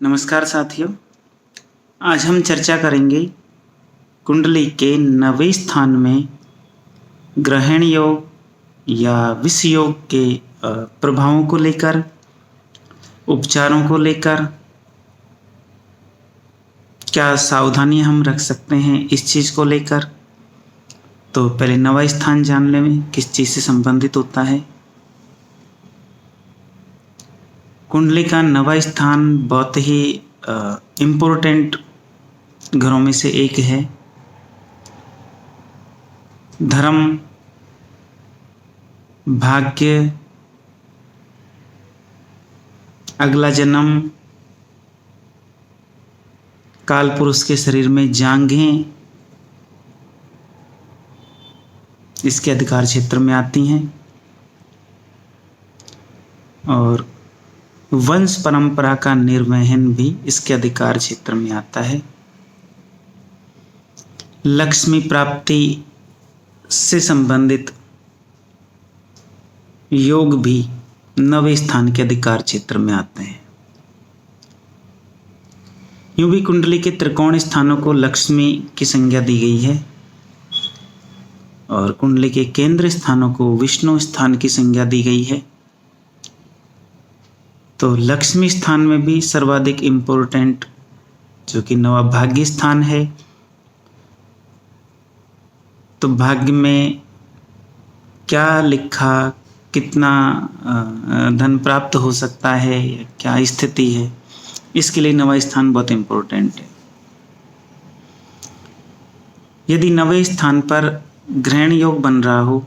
नमस्कार साथियों, आज हम चर्चा करेंगे कुंडली के 9वें स्थान में ग्रहण योग या विष योग के प्रभावों को लेकर, उपचारों को लेकर क्या सावधानी हम रख सकते हैं इस चीज़ को लेकर। तो पहले 9वां स्थान जान लें किस चीज़ से संबंधित होता है। कुंडली का 9वां स्थान बहुत ही इम्पोर्टेंट घरों में से एक है। धर्म, भाग्य, अगला जन्म, काल पुरुष के शरीर में जांघें इसके अधिकार क्षेत्र में आती हैं और वंश परंपरा का निर्वहन भी इसके अधिकार क्षेत्र में आता है। लक्ष्मी प्राप्ति से संबंधित योग भी 9वें स्थान के अधिकार क्षेत्र में आते हैं। यूं भी कुंडली के त्रिकोण स्थानों को लक्ष्मी की संज्ञा दी गई है और कुंडली के केंद्र स्थानों को विष्णु स्थान की संज्ञा दी गई है। तो लक्ष्मी स्थान में भी सर्वाधिक इम्पोर्टेंट जो कि 9वां भाग्य स्थान है। तो भाग्य में क्या लिखा, कितना धन प्राप्त हो सकता है, क्या स्थिति है, इसके लिए 9वां स्थान बहुत इम्पोर्टेंट है। यदि 9वें स्थान पर ग्रहण योग बन रहा हो,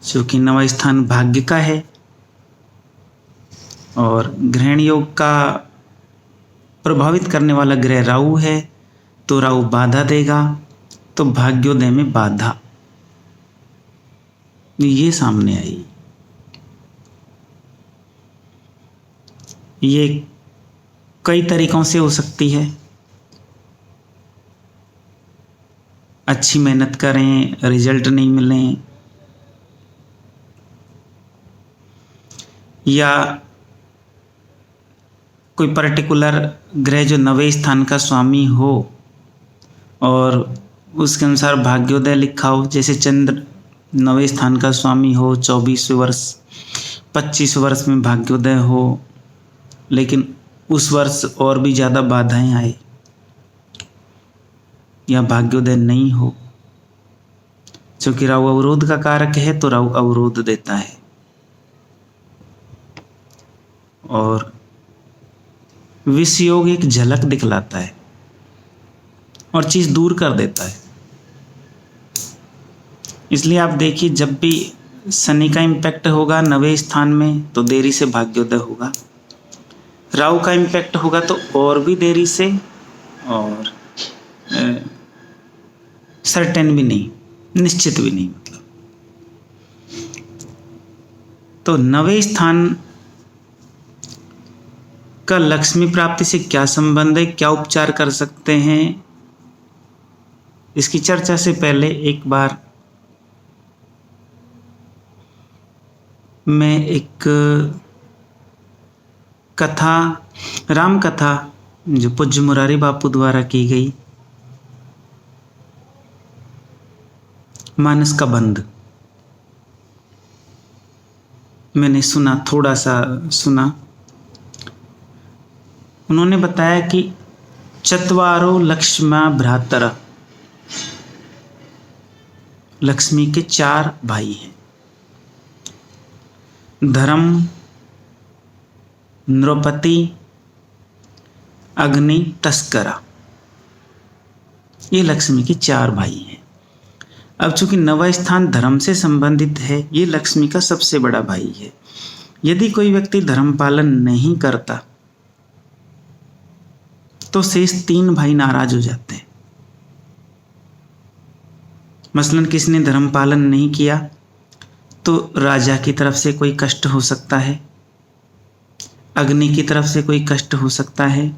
जो कि 9वां स्थान भाग्य का है और ग्रहण योग का प्रभावित करने वाला ग्रह राहु है, तो राहु बाधा देगा। तो भाग्योदय में बाधा ये सामने आई। ये कई तरीकों से हो सकती है। अच्छी मेहनत करें, रिजल्ट नहीं मिले, या कोई पर्टिकुलर ग्रह जो 9वें स्थान का स्वामी हो और उसके अनुसार भाग्योदय लिखा हो। जैसे चंद्र 9वें स्थान का स्वामी हो, 24 वर्ष 25 वर्ष में भाग्योदय हो, लेकिन उस वर्ष और भी ज़्यादा बाधाएं आए या भाग्योदय नहीं हो। क्योंकि राहु अवरोध का कारक है, तो राहु अवरोध देता है और विष योग एक झलक दिखलाता है और चीज़ दूर कर देता है। इसलिए आप देखिए, जब भी शनि का इम्पैक्ट होगा 9वें स्थान में तो देरी से भाग्योदय होगा। राहु का इम्पैक्ट होगा तो और भी देरी से, और सर्टेन भी नहीं, निश्चित भी नहीं। मतलब तो 9वें स्थान का लक्ष्मी प्राप्ति से क्या संबंध है, क्या उपचार कर सकते हैं, इसकी चर्चा से पहले एक बार मैं एक कथा, राम कथा जो पूज्य मुरारी बापू द्वारा की गई, मानस का बंध, मैंने सुना, थोड़ा सा सुना। उन्होंने बताया कि चत्वारो लक्ष्मा भ्रातरा, लक्ष्मी के 4 भाई हैं। धर्म, नृपति, अग्नि, तस्करा, ये लक्ष्मी के 4 भाई हैं। अब चूंकि 9वां स्थान धर्म से संबंधित है, ये लक्ष्मी का सबसे बड़ा भाई है। यदि कोई व्यक्ति धर्म पालन नहीं करता तो शेष 3 भाई नाराज हो जाते हैं। मसलन किसने धर्म पालन नहीं किया तो राजा की तरफ से कोई कष्ट हो सकता है, अग्नि की तरफ से कोई कष्ट हो सकता है,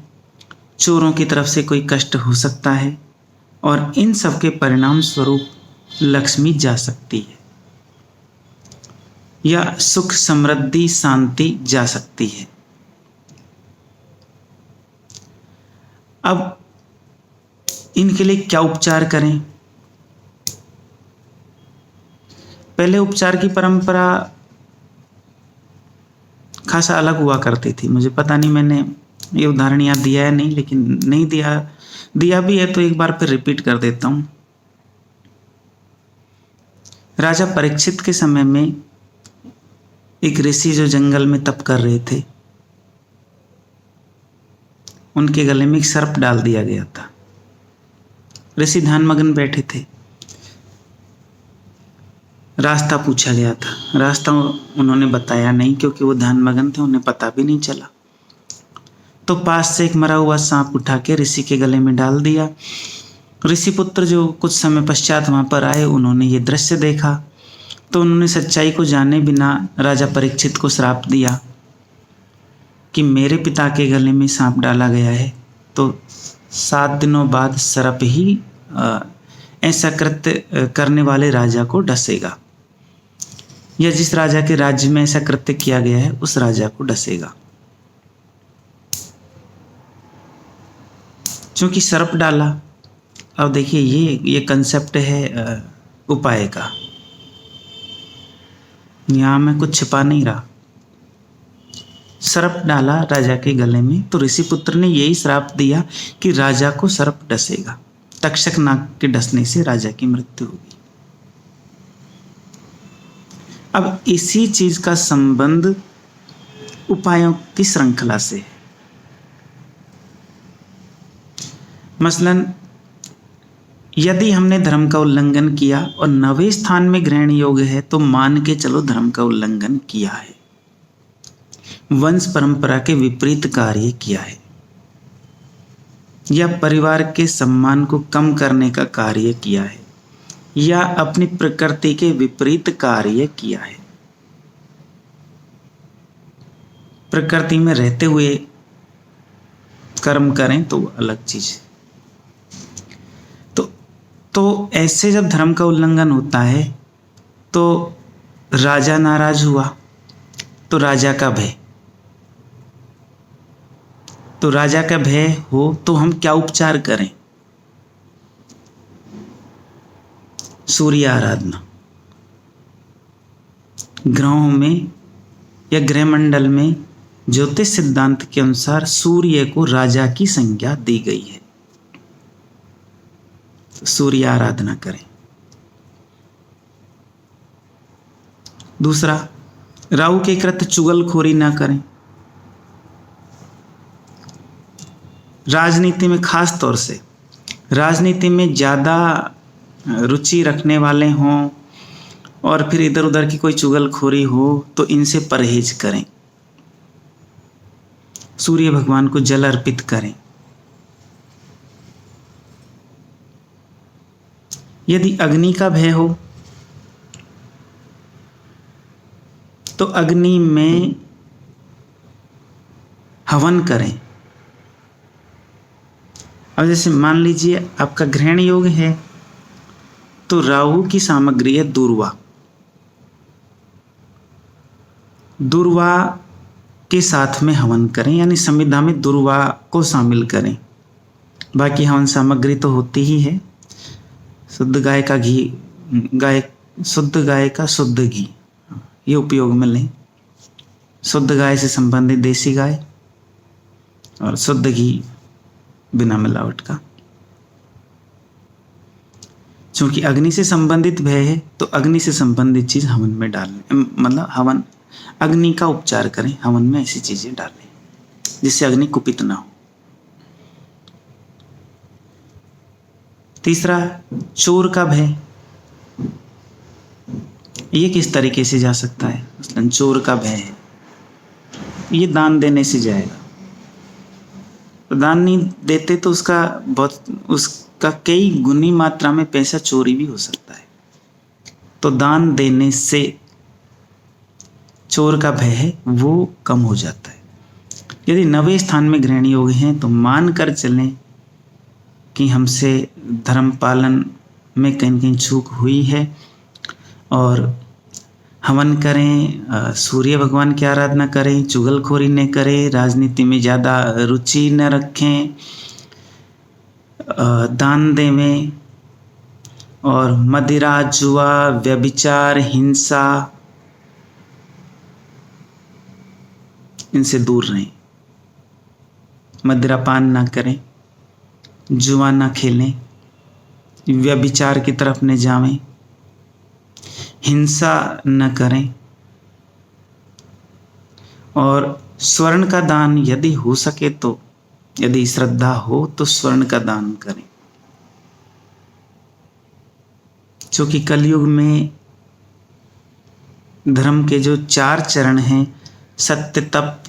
चोरों की तरफ से कोई कष्ट हो सकता है, और इन सब के परिणाम स्वरूप लक्ष्मी जा सकती है या सुख, समृद्धि, शांति जा सकती है। अब इनके लिए क्या उपचार करें? पहले उपचार की परंपरा खासा अलग हुआ करती थी। मुझे पता नहीं मैंने ये उदाहरण याद दिया है नहीं, लेकिन नहीं दिया भी है तो एक बार फिर रिपीट कर देता हूँ। राजा परीक्षित के समय में एक ऋषि जो जंगल में तप कर रहे थे, उनके गले में एक सर्प डाल दिया गया था। ऋषि ध्यानमग्न बैठे थे। रास्ता पूछा गया था, रास्ता उन्होंने बताया नहीं क्योंकि वो ध्यानमग्न थे, उन्हें पता भी नहीं चला। तो पास से एक मरा हुआ सांप उठा के ऋषि के गले में डाल दिया। ऋषि पुत्र जो कुछ समय पश्चात वहां पर आए, उन्होंने ये दृश्य देखा तो उन्होंने सच्चाई को जाने बिना राजा परीक्षित को श्राप दिया कि मेरे पिता के गले में सांप डाला गया है तो 7 दिनों बाद सर्प ही ऐसा कृत्य करने वाले राजा को डसेगा, या जिस राजा के राज्य में ऐसा कृत्य किया गया है उस राजा को डसेगा। क्योंकि सर्प डाला। अब देखिए ये कंसेप्ट है उपाय का, यहां मैं कुछ छिपा नहीं रहा। सर्प डाला राजा के गले में तो ऋषिपुत्र ने यही श्राप दिया कि राजा को सर्प डसेगा, तक्षक नाग के डसने से राजा की मृत्यु होगी। अब इसी चीज का संबंध उपायों की श्रृंखला से है। मसलन यदि हमने धर्म का उल्लंघन किया और 9वें स्थान में ग्रहण योग है तो मान के चलो धर्म का उल्लंघन किया है, वंश परंपरा के विपरीत कार्य किया है, या परिवार के सम्मान को कम करने का कार्य किया है, या अपनी प्रकृति के विपरीत कार्य किया है। प्रकृति में रहते हुए कर्म करें तो अलग चीज है। तो ऐसे जब धर्म का उल्लंघन होता है तो राजा नाराज हुआ तो राजा का भय, तो राजा का भय हो तो हम क्या उपचार करें? सूर्य आराधना। ग्रहों में या ग्रहमंडल में ज्योतिष सिद्धांत के अनुसार सूर्य को राजा की संज्ञा दी गई है, सूर्य आराधना करें। दूसरा, राहु के कृत्य चुगलखोरी ना करें। राजनीति में, खास तौर से राजनीति में ज़्यादा रुचि रखने वाले हों और फिर इधर उधर की कोई चुगलखोरी हो तो इनसे परहेज करें। सूर्य भगवान को जल अर्पित करें। यदि अग्नि का भय हो तो अग्नि में हवन करें। अब जैसे मान लीजिए आपका ग्रहण योग है तो राहु की सामग्री है दूर्वा। दूर्वा के साथ में हवन करें, यानी संविधा में दूर्वा को शामिल करें। बाकी हवन सामग्री तो होती ही है। शुद्ध गाय का घी, शुद्ध गाय का शुद्ध घी ये उपयोग में लें। शुद्ध गाय से संबंधित देसी गाय और शुद्ध घी बिना मिलावट का। क्योंकि अग्नि से संबंधित भय है तो अग्नि से संबंधित चीज हवन में डालें, मतलब हवन अग्नि का उपचार करें, हवन में ऐसी चीजें डालें जिससे अग्नि कुपित ना हो। तीसरा, चोर का भय। ये किस तरीके से जा सकता है? मसलन चोर का भय है, ये दान देने से जाएगा। तो दान नहीं देते तो उसका कई गुनी मात्रा में पैसा चोरी भी हो सकता है। तो दान देने से चोर का भय है वो कम हो जाता है। यदि 9वें स्थान में ग्रहण योग हैं तो मान कर चलें कि हमसे धर्म पालन में कहीं कहीं चूक हुई है और हवन करें, सूर्य भगवान की आराधना करें, चुगलखोरी न करें, राजनीति में ज़्यादा रुचि न रखें, दान देवें और मदिरा, जुआ, व्यभिचार, हिंसा, इनसे दूर रहें। मदिरापान ना करें, जुआ ना खेलें, व्यभिचार की तरफ न जावें, हिंसा न करें और स्वर्ण का दान यदि हो सके तो, यदि श्रद्धा हो तो स्वर्ण का दान करें। क्योंकि कलयुग में धर्म के जो 4 चरण हैं, सत्य, तप,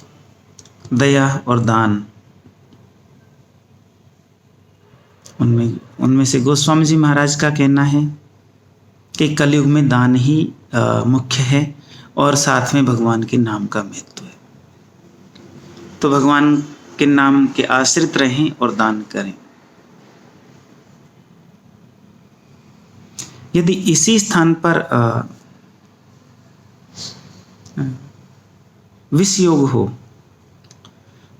दया और दान, उनमें से गोस्वामी जी महाराज का कहना है कि कलयुग में दान ही मुख्य है और साथ में भगवान के नाम का महत्व है। तो भगवान के नाम के आश्रित रहें और दान करें। यदि इसी स्थान पर विष योग हो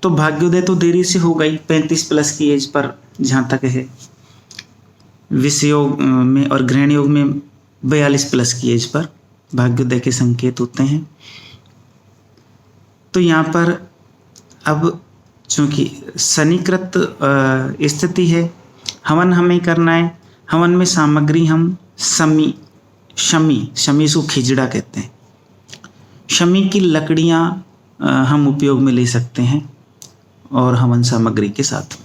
तो भाग्योदय तो देरी से हो गई, 35+ की एज पर जहाँ तक है। विष योग में और ग्रहण योग में 42+ की एज पर भाग्योदय के संकेत होते हैं। तो यहाँ पर अब चूंकि शनिकृत स्थिति है, हवन हमें करना है। हवन में सामग्री हम शमी सु खिजड़ा कहते हैं, शमी की लकड़ियाँ हम उपयोग में ले सकते हैं और हवन सामग्री के साथ।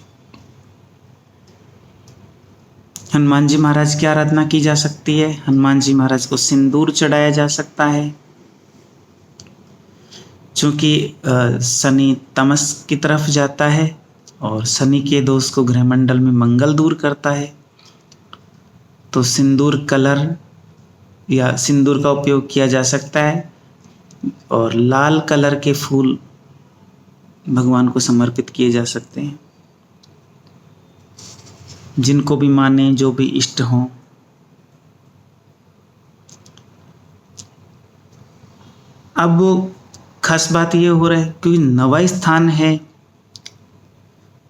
हनुमान जी महाराज की आराधना की जा सकती है। हनुमान जी महाराज को सिंदूर चढ़ाया जा सकता है। चूँकि शनि तमस की तरफ जाता है और शनि के दोष को गृहमंडल में मंगल दूर करता है, तो सिंदूर कलर या सिंदूर का उपयोग किया जा सकता है और लाल कलर के फूल भगवान को समर्पित किए जा सकते हैं। जिनको भी माने, जो भी इष्ट हों। अब खास बात ये हो रहा है क्योंकि 9वां स्थान है,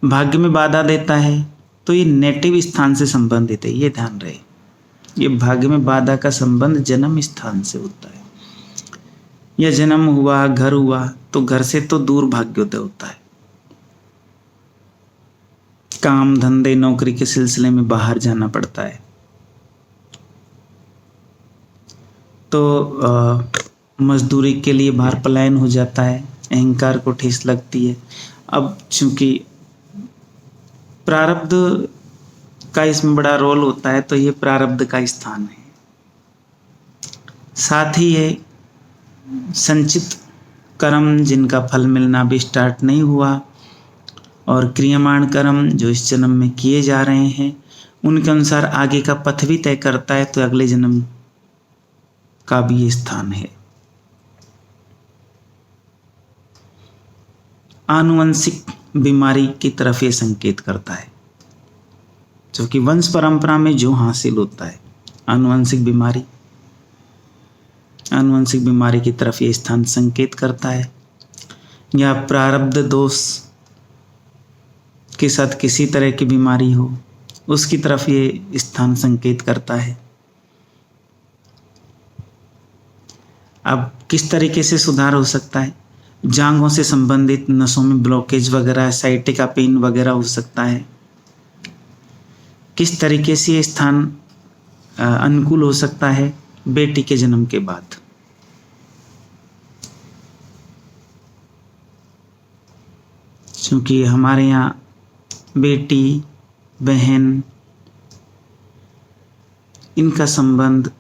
भाग्य में बाधा देता है, तो ये नेटिव स्थान से संबंधित है, ये ध्यान रहे। ये भाग्य में बाधा का संबंध जन्म स्थान से होता है। या जन्म हुआ, घर हुआ, तो घर से तो दूर भाग्योदय होता है। काम धंधे नौकरी के सिलसिले में बाहर जाना पड़ता है, तो मजदूरी के लिए बाहर पलायन हो जाता है, अहंकार को ठेस लगती है। अब चूंकि प्रारब्ध का इसमें बड़ा रोल होता है, तो ये प्रारब्ध का स्थान है। साथ ही ये संचित कर्म जिनका फल मिलना भी स्टार्ट नहीं हुआ और क्रियमाण कर्म जो इस जन्म में किए जा रहे हैं, उनके अनुसार आगे का पथ भी तय करता है, तो अगले जन्म का भी ये स्थान है। आनुवंशिक बीमारी की तरफ ये संकेत करता है, जो कि वंश परंपरा में जो हासिल होता है, आनुवंशिक बीमारी की तरफ ये स्थान संकेत करता है। या प्रारब्ध दोष के साथ किसी तरह की बीमारी हो, उसकी तरफ ये स्थान संकेत करता है। अब किस तरीके से सुधार हो सकता है? जांघों से संबंधित नसों में ब्लॉकेज वगैरह, साइटिका पेन वगैरह हो सकता है। किस तरीके से ये स्थान अनुकूल हो सकता है? बेटी के जन्म के बाद। क्योंकि हमारे यहाँ बेटी, बहन, इनका संबंध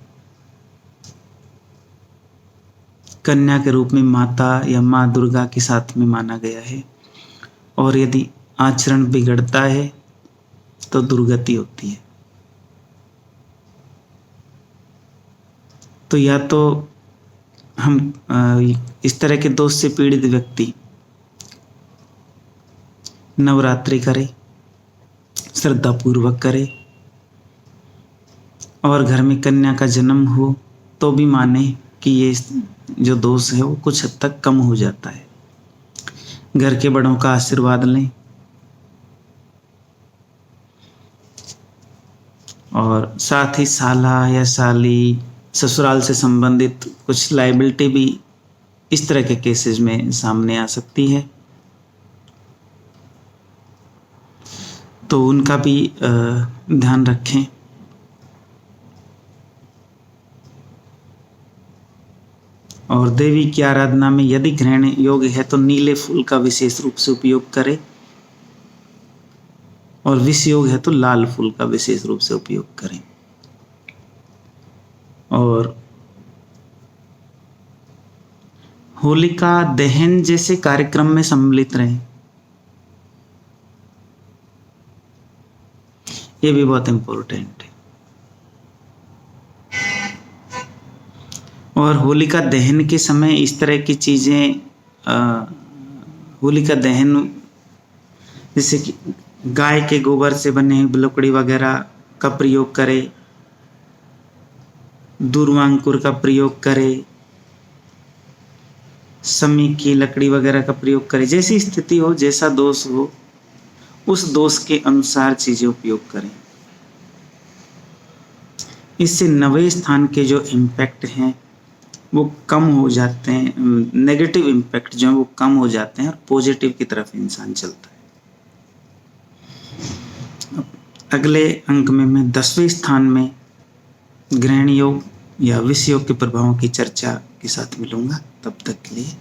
कन्या के रूप में माता या माँ दुर्गा के साथ में माना गया है, और यदि आचरण बिगड़ता है तो दुर्गति होती है। तो या तो हम इस तरह के दोष से पीड़ित व्यक्ति नवरात्रि करे, श्रद्धापूर्वक करे, और घर में कन्या का जन्म हो तो भी माने कि ये जो दोष है वो कुछ हद तक कम हो जाता है। घर के बड़ों का आशीर्वाद लें, और साथ ही साला या साली, ससुराल से संबंधित कुछ लायबिलिटी भी इस तरह के केसेस में सामने आ सकती है, तो उनका भी ध्यान रखें। और देवी की आराधना में यदि ग्रहण योग्य है तो नीले फूल का विशेष रूप से उपयोग करें, और विष योग है तो लाल फूल का विशेष रूप से उपयोग करें। और होलिका दहन जैसे कार्यक्रम में सम्मिलित रहें, ये भी बहुत इंपॉर्टेंट है। और होलिका दहन के समय इस तरह की चीजें, होलिका दहन जैसे कि गाय के गोबर से बने हुए लकड़ी वगैरह का प्रयोग करें, दूर्वांकुर का प्रयोग करें, समी की लकड़ी वगैरह का प्रयोग करें। जैसी स्थिति हो, जैसा दोष हो, उस दोष के अनुसार चीजें उपयोग करें। इससे नवे स्थान के जो इम्पैक्ट हैं वो कम हो जाते हैं, नेगेटिव इम्पैक्ट जो है वो कम हो जाते हैं और पॉजिटिव की तरफ इंसान चलता है। अगले अंक में मैं 10वें स्थान में ग्रहण योग या विष योग के प्रभावों की चर्चा के साथ मिलूंगा। तब तक के लिए